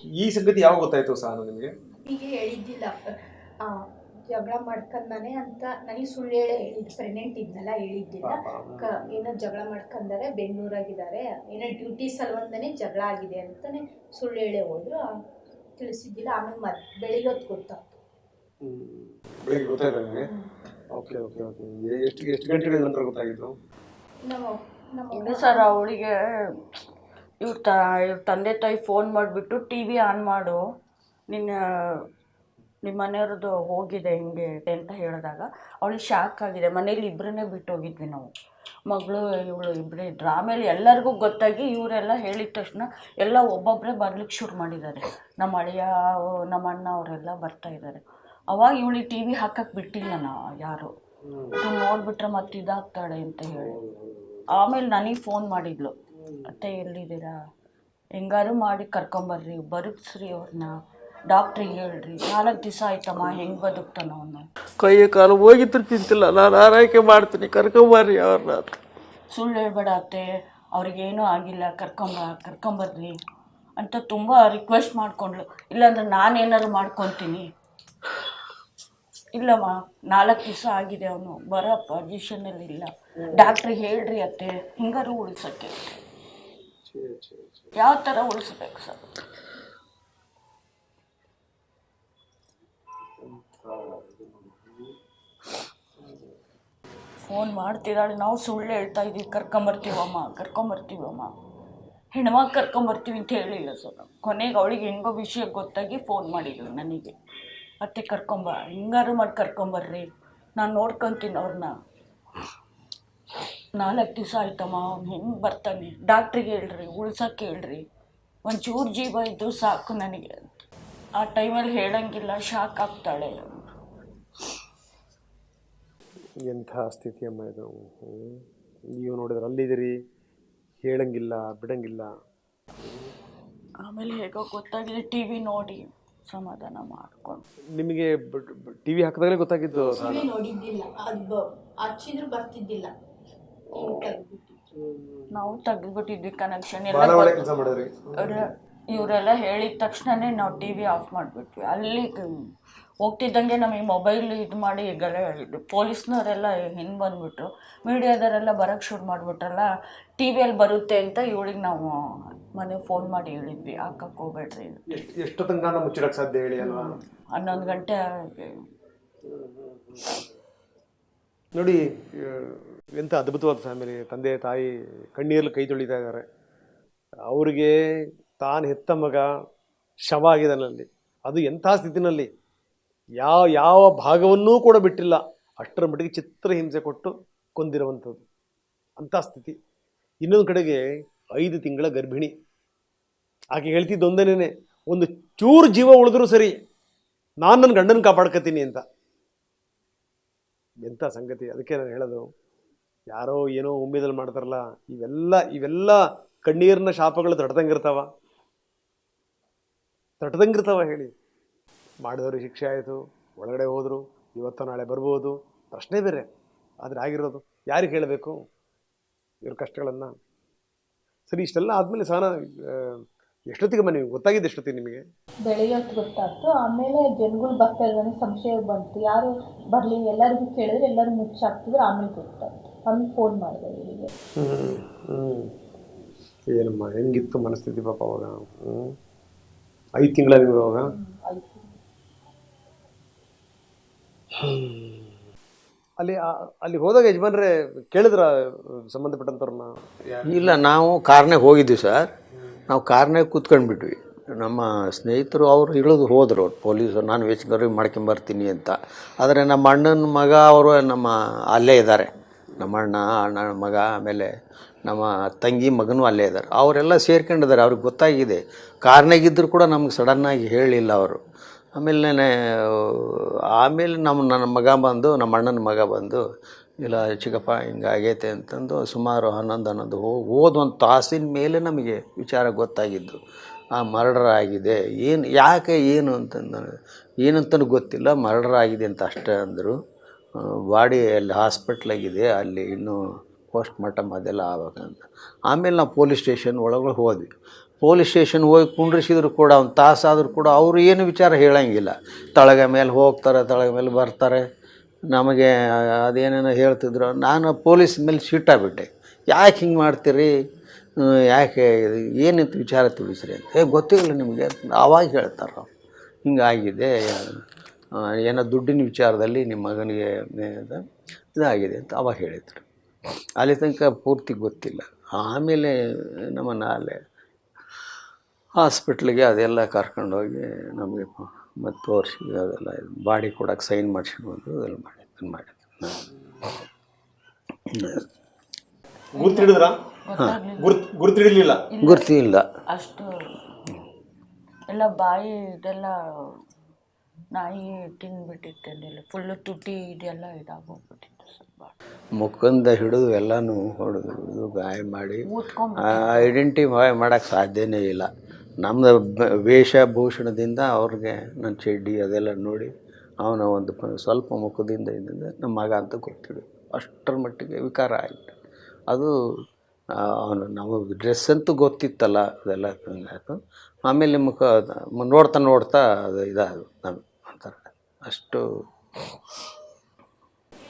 ಈ ಸಂಗತಿ ಯಾವಾಗ ಗೊತ್ತಾಯ್ತು ಸಾನು ನಿಮಗೆ? ಹೀಗೆ ಹೇಳಿದ್ದಿಲ್ಲ. ಆ, ಜಗಳ ಮಾಡ್ಕೊಂಡಾನೆ ಅಂತ ನನಗೆ ಸುಳ್ಳು ಹೇಳೇ ಹೇಳಿದ್ದು. ಪ್ರೆಗ್ನೆಂಟ್ ಇದ್ನಲ್ಲ, ಹೇಳಿದ್ದಿಲ್ಲ. ಪಾಪ. ಏನೋ ಜಗಳ ಮಾಡ್ಕೊಂಡಾರೆ, ಬೆಂಗಳೂರಾಗಿದ್ದಾರೆ, ಏನೋ ಡ್ಯೂಟಿ ಸಲುವಂದನೇ ಜಗಳ ಆಗಿದೆ ಅಂತಾನೆ ಸುಳ್ಳು ಹೇಳೇ ಹೋದ್ರು. ತಿಳಿಸಿದ್ದಿಲ್ಲ. ಆಮೇಲೆ ಬೆಳಿಗ್ಗೆ ಹೊತ್ತು ಗೊತ್ತಾಗ್ತು. ಬೆಳಿಗ್ಗೆ ಗೊತ್ತಾಯ್ತು ನಿಮಗೆ? Okay okay okay. ಎಷ್ಟು ಗಂಟೆಗಳ ನಂತರ ಗೊತ್ತಾಗಿತ್ತು? ನಮ್ಮ ಸರ್ ಅವಳಿಗೆ ಇವ್ರ ತಂದೆ ತಾಯಿ ಫೋನ್ ಮಾಡಿಬಿಟ್ಟು ಟಿ ವಿ ಆನ್ ಮಾಡು, ನಿಮ್ಮ ಮನೆಯವ್ರದ್ದು ಹೋಗಿದೆ ಹಿಂಗೆ ಅಂತ ಹೇಳಿದಾಗ ಅವಳಿಗೆ ಶಾಕ್ ಆಗಿದೆ. ಮನೇಲಿ ಇಬ್ಬರನ್ನೇ ಬಿಟ್ಟು ಹೋಗಿದ್ವಿ ನಾವು, ಮಗಳು ಇವಳು ಇಬ್ಬರೇ ಇದ್ರು. ಆಮೇಲೆ ಎಲ್ಲರಿಗೂ ಗೊತ್ತಾಗಿ ಇವರೆಲ್ಲ ಹೇಳಿದ ತಕ್ಷಣ ಎಲ್ಲ ಒಬ್ಬೊಬ್ಬರೇ ಬರ್ಲಿಕ್ಕೆ ಶುರು ಮಾಡಿದ್ದಾರೆ. ನಮ್ಮ ಅಳಿಯ, ನಮ್ಮ ಅಣ್ಣ ಅವರೆಲ್ಲ ಬರ್ತಾಯಿದ್ದಾರೆ. ಅವಾಗ ಇವಳಿಗೆ ಟಿ ವಿ ಹಾಕಕ್ಕೆ ಬಿಟ್ಟಿಲ್ಲ ಯಾರು, ಇದು ನೋಡಿಬಿಟ್ರೆ ಮತ್ತೆ ಇದಾಗ್ತಾಳೆ ಅಂತ ಹೇಳಿ. ಆಮೇಲೆ ನನಗೆ ಫೋನ್ ಮಾಡಿದ್ಲು, ಅತ್ತೆ ಎಲ್ಲಿದ್ದೀರಾ, ಹೆಂಗಾರು ಮಾಡಿ ಕರ್ಕೊಂಬರ್ರಿ, ಬದುಕ್ಸ್ರಿ ಅವ್ರನ್ನ, ಡಾಕ್ಟ್ರಿಗೆ ಹೇಳ್ರಿ, 4 ದಿವಸ ಆಯ್ತಮ್ಮ, ಹೆಂಗೆ ಬದುಕ್ತಾನ ಅವನು, ಕೈ ಕಾಲು ಹೋಗಿದ್ರು ಚಿಂತಿಲ್ಲ, ನಾನು ಆರೈಕೆ ಮಾಡ್ತೀನಿ, ಕರ್ಕೊಂಬರ್ರಿ ಅವ್ರನ್ನ. ಸುಳ್ಳು ಹೇಳ್ಬೇಡ ಅತ್ತೆ, ಅವ್ರಿಗೇನೂ ಆಗಿಲ್ಲ, ಕರ್ಕೊಂಬರ್ರಿ ಅಂತ ತುಂಬ ರಿಕ್ವೆಸ್ಟ್ ಮಾಡಿಕೊಂಡ್ಳು. ಇಲ್ಲಾಂದ್ರೆ ನಾನೇನಾದ್ರು ಮಾಡ್ಕೊತೀನಿ. ಇಲ್ಲಮ್ಮ, 4 ದಿವಸ ಆಗಿದೆ, ಅವನು ಬರೋ ಪೊಸಿಷನಲ್ಲಿ ಇಲ್ಲ, ಡಾಕ್ಟ್ರಿಗೆ ಹೇಳ್ರಿ ಅತ್ತೆ, ಹಿಂಗಾರು ಉಳಿಸೋಕ್ಕೆ. ಯಾವ ಥರ ಉಳಿಸ್ಬೇಕು ಸರ್? ಫೋನ್ ಮಾಡ್ತಿದ್ದಾಳೆ, ನಾವು ಸುಳ್ಳು ಹೇಳ್ತಾ ಇದ್ದೀವಿ, ಕರ್ಕೊಂಬರ್ತೀವಮ್ಮ, ಹೆಣ್ಮಕ್ಳು ಕರ್ಕೊಂಬರ್ತೀವಿ ಅಂತ ಹೇಳಿಲ್ಲ ಸರ್. ಕೊನೆಗೆ ಅವಳಿಗೆ ಹೆಂಗೋ ವಿಷಯ ಗೊತ್ತಾಗಿ ಫೋನ್ ಮಾಡಿದ್ರು ನನಗೆ, ಅತ್ತೆ ಹಿಂಗಾರು ಮಾಡಿ ಕರ್ಕೊಂಬರ್ರಿ, ನಾನು ನೋಡ್ಕೊತೀನಿ ಅವ್ರನ್ನ, 4 ದಿವಸ ಆಯ್ತಮ್ಮ, ಅವ್ನು ಹೆಂಗೆ ಬರ್ತಾನೆ, ಡಾಕ್ಟ್ರಿಗೆ ಹೇಳ್ರಿ, ಉಳ್ಸೋಕ್ಕೆ ಹೇಳ್ರಿ, ಒಂಚೂರು ಜೀವ ಇದ್ದು ಸಾಕು ನನಗೆ. ಆ ಟೈಮಲ್ಲಿ ಹೇಳಂಗಿಲ್ಲ, ಶಾಕ್ ಆಗ್ತಾಳೆ. ಎಂಥ ಸ್ಥಿತಿ ಅಮ್ಮ ಇದು. ನೀವು ನೋಡಿದ್ರೆ ಅಲ್ಲಿದ್ದೀರಿ, ಹೇಳಂಗಿಲ್ಲ, ಬಿಡಂಗಿಲ್ಲ. ಆಮೇಲೆ ಹೇಗೋ ಗೊತ್ತಾಗಿದೆ, ಟಿ ವಿ ನೋಡಿ ಸಮಾಧಾನ ಮಾಡ್ಕೊಂಡು. ನಿಮಗೆ ಟಿ ವಿ ಹಾಕಿದಾಗಲೇ ಗೊತ್ತಾಗಿದ್ದು? ನೋಡಿದ್ದಿಲ್ಲ, ಅದು ಹಚ್ಚಿದ್ರು ಬರ್ತಿದ್ದಿಲ್ಲ, ನಾವು ತೆಗೆದ್ಬಿಟ್ಟಿದ್ವಿ ಕನೆಕ್ಷನ್ ಭಾಳ ಒಳ್ಳೆ ಎಲ್ಲ. ಕೆಲಸ ಮಾಡಿದ್ರಿ. ಇವರೆಲ್ಲ ಹೇಳಿದ ತಕ್ಷಣನೇ ನಾವು ಟಿ ವಿ ಆಫ್ ಮಾಡಿಬಿಟ್ವಿ. ಅಲ್ಲಿ ಹೋಗ್ತಿದ್ದಂಗೆ ನಮಗೆ ಮೊಬೈಲ್ ಇದು ಮಾಡಿ ಇದು ಪೊಲೀಸ್ನವರೆಲ್ಲ ಹಿಂದೆ ಬಂದುಬಿಟ್ರು, ಮೀಡಿಯಾದವರೆಲ್ಲ ಬರೋಕ್ಕೆ ಶುರು ಮಾಡಿಬಿಟ್ರಲ್ಲ, ಟಿ ವಿಯಲ್ಲಿ ಬರುತ್ತೆ ಅಂತ ಇವಳಿಗೆ ನಾವು ಮನೆಗೆ ಫೋನ್ ಮಾಡಿ ಹೇಳಿದ್ವಿ, ಹಾಕಕ್ಕೆ ಹೋಗ್ಬೇಡ್ರಿ. ಎಷ್ಟು ತನಕ ಮುಚ್ಚಿಡಕ್ಕೆ ಸಾಧ್ಯ ಹೇಳಿ ಅಲ್ವಾ? 11 ಗಂಟೆ. ನೋಡಿ, ಎಂಥ ಅದ್ಭುತವಾದ ಫ್ಯಾಮಿಲಿ. ತಂದೆ ತಾಯಿ ಕಣ್ಣೀರಲ್ಲಿ ಕೈ ತೊಳಿತಾ ಇದ್ದಾರೆ. ಅವ್ರಿಗೆ ತಾನು ಹೆತ್ತ ಮಗ ಶವ ಆಗಿದ್ದಾನಲ್ಲಿ, ಅದು ಎಂಥ ಸ್ಥಿತಿನಲ್ಲಿ, ಯಾವ ಭಾಗವನ್ನೂ ಕೂಡ ಬಿಟ್ಟಿಲ್ಲ, ಅಷ್ಟರ ಮಟ್ಟಿಗೆ ಚಿತ್ರಹಿಂಸೆ ಕೊಟ್ಟು ಕೊಂದಿರುವಂಥದ್ದು, ಅಂಥ ಸ್ಥಿತಿ. ಇನ್ನೊಂದು ಕಡೆಗೆ 5 ತಿಂಗಳ ಗರ್ಭಿಣಿ. ಆಕೆ ಹೇಳ್ತಿದ್ದೊಂದೇನೆ, ಒಂದು ಚೂರು ಜೀವ ಉಳಿದ್ರೂ ಸರಿ, ನಾನು ನನ್ನ ಗಂಡನ ಕಾಪಾಡ್ಕೊತೀನಿ ಅಂತ. ಎಂಥ ಸಂಗತಿ. ಅದಕ್ಕೆ ನಾನು ಹೇಳೋದು, ಯಾರೋ ಏನೋ ಉಮ್ಮೇದಲ್ಲಿ ಮಾಡ್ತಾರಲ್ಲ, ಇವೆಲ್ಲ ಕಣ್ಣೀರಿನ ಶಾಪಗಳು ತಟ್ಟದಂಗಿರ್ತಾವ ಹೇಳಿ. ಮಾಡಿದವ್ರಿಗೆ ಶಿಕ್ಷೆ ಆಯಿತು, ಒಳಗಡೆ ಹೋದರು, ಇವತ್ತು ನಾಳೆ ಬರ್ಬೋದು, ಪ್ರಶ್ನೆ ಬೇರೆ. ಆದರೆ ಆಗಿರೋದು ಯಾರಿಗೆ ಹೇಳಬೇಕು ಇವ್ರ ಕಷ್ಟಗಳನ್ನು? ಸರಿ, ಇಷ್ಟೆಲ್ಲ ಆದಮೇಲೆ ಸಹನ ಎಷ್ಟೊತ್ತಿಗೆ ನಿಮಗೆ ಗೊತ್ತಾಗಿದ್ದು? ಎಷ್ಟೊತ್ತಿಗೆ ನಿಮಗೆ? ಬೆಳಿಗ್ಗೆ ಹೊತ್ತು ಗೊತ್ತಾಗ್ತು. ಆಮೇಲೆ ಜನಗಳು ಬರ್ತಾ ಇದ್ದಾನೆ, ಸಂಶಯ ಬಂತು, ಯಾರು ಬರಲಿ, ಎಲ್ಲರಿಗೂ ಕೇಳಿದ್ರೆ ಎಲ್ಲರೂ ಮುಚ್ಚಾಕ್ತಿದ್ರು. ಆಮೇಲೆ ಗೊತ್ತಾಗ್ತು, ಆಮೇಲೆ ಫೋನ್ ಮಾಡಿದೆ ಇವರಿಗೆ. ಏನಮ್ಮ, ಹೆಂಗಿತ್ತು ಮನಸ್ಥಿತಿ ಪಾಪ ಅವಾಗ? 5 ತಿಂಗಳ ನಿಮಗೆ ಅವಾಗ? ಅಲ್ಲಿ ಹೋದಾಗ ಯಜಮಾನ್ರೆ ಕೇಳಿದ್ರ ಸಂಬಂಧಪಟ್ಟಂಥವ್ರನ್ನ? ಇಲ್ಲ, ನಾವು ಕಾರ್ನಾಗ ಹೋಗಿದ್ವಿ ಸರ್. ನಾವು ಕಾರ್ನಾಗ ಕೂತ್ಕೊಂಡ್ಬಿಟ್ವಿ. ನಮ್ಮ ಸ್ನೇಹಿತರು ಅವರು ಇಳಿದು ಹೋದರು, ಅವ್ರು ಪೊಲೀಸರು, ನಾನು ವೆಚ್ಕರಿಗೆ ಮಾಡ್ಕೊಂಬರ್ತೀನಿ ಅಂತ. ಆದರೆ ನಮ್ಮ ಅಣ್ಣನ ಮಗ ಅವರು ಅಲ್ಲೇ ಇದ್ದಾರೆ. ನಮ್ಮ ಅಣ್ಣನ ಮಗ, ಆಮೇಲೆ ನಮ್ಮ ತಂಗಿ ಮಗನೂ ಅಲ್ಲೇ ಇದ್ದಾರೆ. ಅವರೆಲ್ಲ ಸೇರ್ಕೊಂಡಿದ್ದಾರೆ. ಅವ್ರಿಗೆ ಗೊತ್ತಾಗಿದೆ. ಕಾರ್ನಾಗಿದ್ದರೂ ಕೂಡ ನಮ್ಗೆ ಸಡನ್ನಾಗಿ ಹೇಳಿಲ್ಲ ಅವರು. ಆಮೇಲೆ ನನ್ನ ಮಗ ಬಂದು, ನಮ್ಮ ಅಣ್ಣನ ಮಗ ಬಂದು, ಇಲ್ಲ ಚಿಕ್ಕಪ್ಪ ಹಿಂಗಾಗೈತೆ ಅಂತಂದು ಸುಮಾರು 11 ಹೋದ ಒಂದು ತಾಸಿನ ಮೇಲೆ ನಮಗೆ ವಿಚಾರ ಗೊತ್ತಾಗಿದ್ದು, ಮರ್ಡರ್ ಆಗಿದೆ. ಯಾಕೆ ಏನು ಏನಂತನೂ ಗೊತ್ತಿಲ್ಲ, ಮರ್ಡರ್ ಆಗಿದೆ ಅಂತ ಅಷ್ಟೇ ಅಂದರು. ಬಾಡಿ ಅಲ್ಲಿ ಹಾಸ್ಪಿಟ್ಲಾಗಿದೆ, ಅಲ್ಲಿ ಇನ್ನೂ ಪೋಸ್ಟ್ ಮಾರ್ಟಮ್ ಅದೆಲ್ಲ ಆಗೋಕ್ಕಂತ. ಆಮೇಲೆ ನಾವು ಪೊಲೀಸ್ ಸ್ಟೇಷನ್ ಒಳಗೆ ಹೋದ್ವಿ. ಪೊಲೀಸ್ ಸ್ಟೇಷನ್ ಹೋಗಿ ಕುಂಡ್ರಿಸಿದ್ರು ಕೂಡ ಒಂದು ತಾಸಾದರೂ ಕೂಡ ಅವರು ಏನು ವಿಚಾರ ಹೇಳೋಂಗಿಲ್ಲ. ತಳಗ ಮೇಲೆ ಹೋಗ್ತಾರೆ, ತಳಗ ಮೇಲೆ ಬರ್ತಾರೆ. ನಮಗೆ ಅದೇನೇನೋ ಹೇಳ್ತಿದ್ರು. ನಾನು ಪೊಲೀಸ್ ಮೇಲೆ ಸಿಟ್ಟಾಗ್ಬಿಟ್ಟೆ. ಯಾಕೆ ಹಿಂಗೆ ಮಾಡ್ತೀರಿ, ಯಾಕೆ ಏನಿತ್ತು ವಿಚಾರ ತಿಳಿಸ್ರಿ ಅಂತ. ಗೊತ್ತಿಲ್ಲ ನಿಮಗೆ ಆವಾಗ ಹೇಳ್ತಾರೆ ಅವ್ರು, ಹಿಂಗಾಗಿದೆ, ಏನೋ ದುಡ್ಡಿನ ವಿಚಾರದಲ್ಲಿ ನಿಮ್ಮ ಮಗನಿಗೆ ಇದಾಗಿದೆ ಅಂತ ಅವಾಗ ಹೇಳಿದರು. ಅಲ್ಲಿ ತನಕ ಪೂರ್ತಿ ಗೊತ್ತಿಲ್ಲ. ಆಮೇಲೆ ನಮ್ಮನ್ನು ಅಲ್ಲೇ ಹಾಸ್ಪಿಟ್ಲಿಗೆ ಅದೆಲ್ಲ ಕರ್ಕೊಂಡೋಗಿ ನಮಗೆ ಮತ್ತು ತೋರಿಸಿ ಅದೆಲ್ಲ ಬಾಡಿ ಕೊಡೋಕೆ ಸೈನ್ ಮಾಡಿಸ್ಕೊಂಡು ಅದೆಲ್ಲ ಮಾಡಿದ್ರು. ಗುರ್ತಿಡಿದ್ರ? ಗುರ್ತಿಡಿಲಿಲ್ಲ. ಗುರ್ತಿಲ್ಲ. ಅಷ್ಟು ಎಲ್ಲ ಬಾಯಿ ಇದೆಲ್ಲ ನಾಯಿ ತಿಂದ್ಬಿಟ್ಟಿತ್ತೇನಿಲ್ಲ, ಫುಲ್ಲು ತುಟಿ ಇದೆಲ್ಲ ಇದಾಗೋಗ್ಬಿಟ್ಟಿತ್ತು. ಸ್ವಲ್ಪ ಮುಖಂದ ಹಿಡಿದು ಎಲ್ಲನೂ ಹೊಡೆದು ಗಾಯ ಮಾಡಿ ಐಡೆಂಟಿಫೈ ಮಾಡೋಕ್ಕೆ ಸಾಧ್ಯನೇ ಇಲ್ಲ. ನಮ್ಮದು ವೇಷಭೂಷಣದಿಂದ ಅವ್ರಿಗೆ ನನ್ನ ಚಡ್ಡಿ ಅದೆಲ್ಲ ನೋಡಿ ಅವನ ಒಂದು ಸ್ವಲ್ಪ ಮುಖದಿಂದ ಇದ್ದಿಂದ ನಮ್ಮ ಮಗ ಅಂತ ಗೊತ್ತಿಡು. ಅಷ್ಟರ ಮಟ್ಟಿಗೆ ವಿಕಾರ ಆಯಿತು. ಅದು ಅವನು ನಮಗೆ ಡ್ರೆಸ್ ಅಂತೂ ಗೊತ್ತಿತ್ತಲ್ಲ, ಅದೆಲ್ಲ ಆಯಿತು. ಆಮೇಲೆ ಮುಖ ನೋಡ್ತಾ ಅದು ಇದಾದ ನಮಗೆ ಒಂಥರ ಅಷ್ಟು.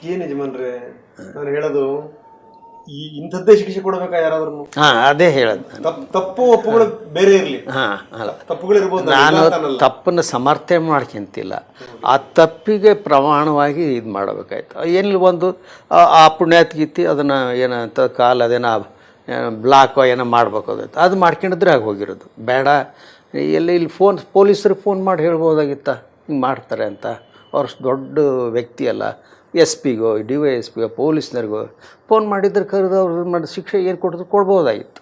ಏನು ಯಜಮಾನ್ರೆ ನಾನು ಹೇಳೋದು, ಇಂಥದ್ದೇ ಶಿಕ್ಷೆ ಕೊಡಬೇಕಾ ಯಾರಾದ್ರೂ? ಹಾಂ, ಅದೇ ಹೇಳೋದು. ತಪ್ಪು ಒಪ್ಪುಗಳು ಬೇರೆ ಇರಲಿ. ಹಾಂ, ಅಲ್ಲ, ತಪ್ಪುಗಳಿರ್ಬೋದು. ನಾನು ತಪ್ಪನ್ನು ಸಮರ್ಥನೆ ಮಾಡ್ಕೊಂತಿಲ್ಲ. ಆ ತಪ್ಪಿಗೆ ಪ್ರಮಾಣವಾಗಿ ಇದು ಮಾಡಬೇಕಾಯ್ತು. ಏನಿಲ್ಲ, ಒಂದು ಆ ಪುಣ್ಯಾತ್ಗೀತಿ ಅದನ್ನು ಏನಂತ ಕಾಲು ಅದೇನೋ ಬ್ಲಾಕೋ ಏನೋ ಮಾಡ್ಬೇಕು ಅದು ಮಾಡ್ಕೊಂಡಿದ್ರೆ ಆಗಿ ಹೋಗಿರೋದು. ಬೇಡ ಇಲ್ಲಿ ಪೊಲೀಸರಿಗೆ ಫೋನ್ ಮಾಡಿ ಹೇಳ್ಬೋದಾಗಿತ್ತ ಹಿಂಗೆ ಮಾಡ್ತಾರೆ ಅಂತ. ಅವ್ರು ದೊಡ್ಡ ವ್ಯಕ್ತಿ ಅಲ್ಲ, SP ಗೋ DYSPಗೋ ಪೊಲೀಸ್ನವ್ರಿಗೋ ಫೋನ್ ಮಾಡಿದ್ರೆ ಕರೆದು ಅವ್ರು ಮಾಡಿ ಶಿಕ್ಷೆ ಏನು ಕೊಡ್ಬೋದಾಗಿತ್ತು,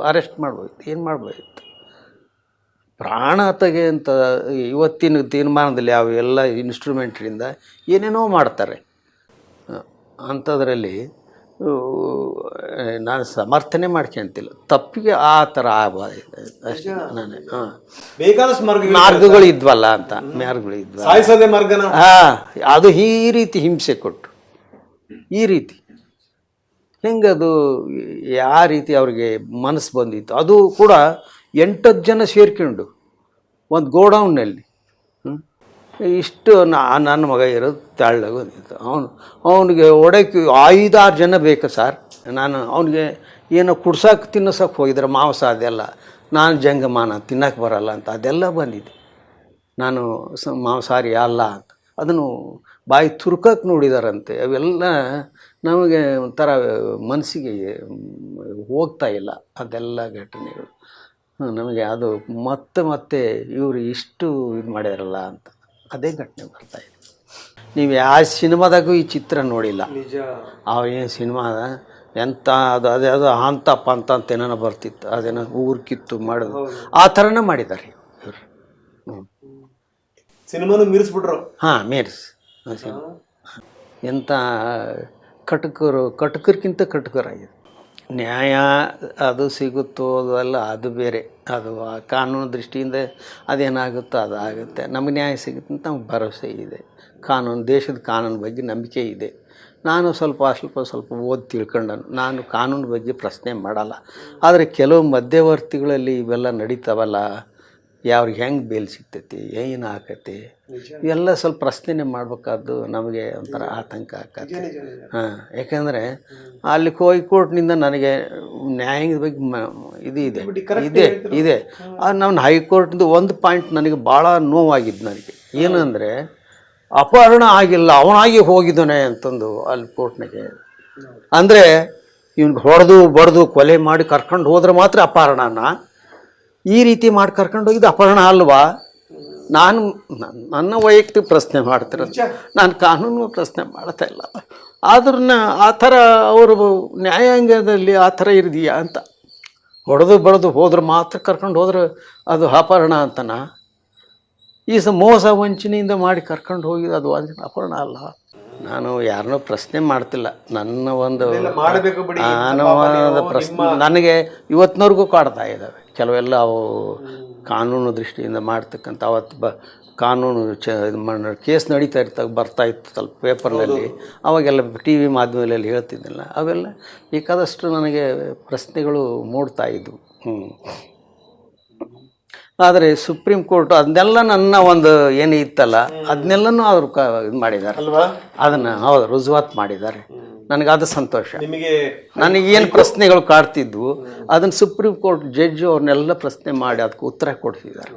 ಅರೆಸ್ಟ್ ಮಾಡ್ಬೋದಿತ್ತು, ಏನು ಮಾಡ್ಬೋದಿತ್ತು. ಪ್ರಾಣ ತೆಗೆ ಅಂತ ಇವತ್ತಿನ ತೀರ್ಮಾನದಲ್ಲಿ ಅವೆಲ್ಲ ಇನ್ಸ್ಟ್ರೂಮೆಂಟ್ರಿಂದ ಏನೇನೋ ಮಾಡ್ತಾರೆ. ಅಂಥದ್ರಲ್ಲಿ ನಾನು ಸಮರ್ಥನೆ ಮಾಡ್ಕೊಂತಿಲ್ಲ. ತಪ್ಪಿಗೆ ಆ ಥರ ಆಗಬಾರ್ದು ಅಷ್ಟೇ. ನಾನು ಬೇಕಾದಷ್ಟು ಮಾರ್ಗಗಳು ಇದ್ವಲ್ಲ ಅಂತ, ಮಾರ್ಗಗಳು ಇದ್ವ. ಅದು ಈ ರೀತಿ ಹಿಂಸೆ ಕೊಟ್ಟು ಈ ರೀತಿ ಹೆಂಗದು ಯಾವ ರೀತಿ ಅವ್ರಿಗೆ ಮನಸ್ಸು ಬಂದಿತ್ತು. ಅದು ಕೂಡ 8-10 ಜನ ಸೇರ್ಕೊಂಡು ಒಂದು ಗೋಡೌನ್ನಲ್ಲಿ ಇಷ್ಟು ನನ್ನ ಮಗ ಇರೋದು ತೆಳ್ಳಗೆ ಬಂದಿತ್ತು. ಅವನಿಗೆ ಹೊಡಕ್ಕೆ 5-6 ಜನ ಬೇಕು ಸರ್. ನಾನು ಅವನಿಗೆ ಏನೋ ಕುಡ್ಸೋಕೆ ತಿನ್ನೋಸಕ್ಕೆ ಹೋಗಿದ್ರೆ ಮಾಂಸ ಅದೆಲ್ಲ, ನಾನು ಜಂಗಮಾನ ತಿನ್ನೋಕೆ ಬರಲ್ಲ ಅಂತ ಅದೆಲ್ಲ ಬಂದಿದೆ. ನಾನು ಮಾಂಸಾಹಾರಿ ಅಲ್ಲ ಅಂತ ಅದನ್ನು ಬಾಯಿ ತುರ್ಕಕ್ಕೆ ನೋಡಿದಾರಂತೆ. ಅವೆಲ್ಲ ನಮಗೆ ಒಂಥರ ಮನಸ್ಸಿಗೆ ಹೋಗ್ತಾ ಇಲ್ಲ ಅದೆಲ್ಲ ಘಟನೆಗಳು. ನಮಗೆ ಅದು ಮತ್ತೆ ಇವರು ಇಷ್ಟು ಇದು ಮಾಡ್ಯಾರಲ್ಲ ಅಂತ ಅದೇ ಘಟನೆ ಬರ್ತಾಯಿದೆ. ನೀವು ಯಾವ ಸಿನಿಮಾದಾಗೂ ಈ ಚಿತ್ರ ನೋಡಿಲ್ಲ. ಏನು ಸಿನಿಮಾದ ಎಂಥ ಅದು ಅಂತಪ್ಪ ಅಂತ ಏನೇನೋ ಬರ್ತಿತ್ತು, ಅದೇನೋ ಊರು ಕಿತ್ತು ಮಾಡೋದು ಆ ಥರನೇ ಮಾಡಿದ್ದಾರೆ ಇವರು. ಸಿನಿಮಾನು ಮೀರಿಸ್ಬಿಟ್ರು. ಹಾಂ, ಮೀರಿಸಿ ಎಂಥ ಕಟಕರ್ಕಿಂತ ಕಟಕರಾಗಿದೆ. ನ್ಯಾಯ ಅದು ಸಿಗುತ್ತೋ ಅದಲ್ಲ, ಅದು ಬೇರೆ. ಅದು ಕಾನೂನು ದೃಷ್ಟಿಯಿಂದ ಅದೇನಾಗುತ್ತೋ ಅದಾಗುತ್ತೆ. ನಮಗೆ ನ್ಯಾಯ ಸಿಗುತ್ತೆ ಅಂತ ನಮ್ಗೆ ಭರವಸೆ ಇದೆ. ದೇಶದ ಕಾನೂನು ಬಗ್ಗೆ ನಂಬಿಕೆ ಇದೆ. ನಾನು ಸ್ವಲ್ಪ ಓದಿ ತಿಳ್ಕೊಂಡನು. ನಾನು ಕಾನೂನು ಬಗ್ಗೆ ಪ್ರಶ್ನೆ ಮಾಡಲ್ಲ. ಆದರೆ ಕೆಲವು ಮಧ್ಯವರ್ತಿಗಳಲ್ಲಿ ಇವೆಲ್ಲ ನಡೀತಾವಲ್ಲ, ಯಾವ್ರಿಗೆ ಹೆಂಗೆ ಬೇಲ್ ಸಿಗ್ತೈತಿ, ಏನು ಆಕೈತಿ, ಇವೆಲ್ಲ ಸ್ವಲ್ಪ ಪ್ರಶ್ನೆ ಮಾಡಬೇಕಾದ್ದು ನಮಗೆ ಒಂಥರ ಆತಂಕ ಆಕತ್ತೆ. ಹಾಂ, ಯಾಕೆಂದರೆ ಅಲ್ಲಿ ಹೈಕೋರ್ಟ್ನಿಂದ ನನಗೆ ನ್ಯಾಯದ ಬಗ್ಗೆ ಇದೆ. ನಾನು ಹೈಕೋರ್ಟ್ದು ಒಂದು ಪಾಯಿಂಟ್ ನನಗೆ ಭಾಳ ನೋವಾಗಿದ್ದು. ನನಗೆ ಏನಂದರೆ ಅಪಹರಣ ಆಗಿಲ್ಲ, ಅವನಾಗಿ ಹೋಗಿದ್ದಾನೆ ಅಂತಂದು ಅಲ್ಲಿ ಕೋರ್ಟ್ನಾಗೆ. ಅಂದರೆ ಇವ್ನಿಗೆ ಬಡ್ದು ಕೊಲೆ ಮಾಡಿ ಕರ್ಕೊಂಡು ಹೋದ್ರೆ ಮಾತ್ರ ಅಪಹರಣನ, ಈ ರೀತಿ ಮಾಡಿ ಕರ್ಕೊಂಡು ಹೋಗಿದ್ದು ಅಪಹರಣ ಅಲ್ವಾ? ನಾನು ನನ್ನ ವೈಯಕ್ತಿಕ ಪ್ರಶ್ನೆ ಮಾಡ್ತಿರೋದು, ನಾನು ಕಾನೂನು ಪ್ರಶ್ನೆ ಮಾಡ್ತಾ ಇಲ್ಲ. ಆದ್ರೂ ಆ ಥರ ಅವರು ನ್ಯಾಯಾಂಗದಲ್ಲಿ ಆ ಥರ ಇರದೀಯಾ ಅಂತ. ಬಡ್ದು ಹೋದ್ರೆ ಮಾತ್ರ ಕರ್ಕೊಂಡು ಹೋದ್ರೆ ಅದು ಅಪಹರಣ ಅಂತನ? ಈ ಮೋಸ ವಂಚನೆಯಿಂದ ಮಾಡಿ ಕರ್ಕೊಂಡು ಹೋಗಿದ್ದು ಅದು ಅಪಹರಣ ಅಲ್ಲ. ನಾನು ಯಾರನ್ನೂ ಪ್ರಶ್ನೆ ಮಾಡ್ತಿಲ್ಲ. ನನ್ನ ಒಂದು ಪ್ರಶ್ನೆ ನನಗೆ ಇವತ್ತಿನವ್ರಿಗೂ ಕಾಡ್ತಾ ಇದ್ದಾವೆ ಕೆಲವೆಲ್ಲ. ಅವು ಕಾನೂನು ದೃಷ್ಟಿಯಿಂದ ಮಾಡ್ತಕ್ಕಂಥ ಅವತ್ತು ಕಾನೂನು ಕೇಸ್ ನಡೀತಾ ಬರ್ತಾ ಇತ್ತು ಸ್ವಲ್ಪ ಪೇಪರ್ನಲ್ಲಿ, ಅವಾಗೆಲ್ಲ TV ಮಾಧ್ಯಮದಲ್ಲಿ ಹೇಳ್ತಿದ್ದಿಲ್ಲ. ಅವೆಲ್ಲ ಬೇಕಾದಷ್ಟು ನನಗೆ ಪ್ರಶ್ನೆಗಳು ಮೂಡ್ತಾ ಇದ್ವು. ಆದರೆ ಸುಪ್ರೀಂ ಕೋರ್ಟ್ ಅದನ್ನೆಲ್ಲ ನನ್ನ ಒಂದು ಏನು ಇತ್ತಲ್ಲ ಅದನ್ನೆಲ್ಲನೂ ಅವರು ಇದು ಮಾಡಿದ್ದಾರೆ ಅಲ್ವಾ? ಅದನ್ನು ಹೌದು ರುಜುವಾತ್ ಮಾಡಿದ್ದಾರೆ. ನನಗದು ಸಂತೋಷ. ನಿಮಗೆ ನನಗೇನು ಪ್ರಶ್ನೆಗಳು ಕಾಡ್ತಿದ್ವು ಅದನ್ನು ಸುಪ್ರೀಂ ಕೋರ್ಟ್ ಜಡ್ಜು ಅವ್ರನ್ನೆಲ್ಲ ಪ್ರಶ್ನೆ ಮಾಡಿ ಅದಕ್ಕೆ ಉತ್ತರ ಕೊಟ್ಟಿದ್ದಾರೆ.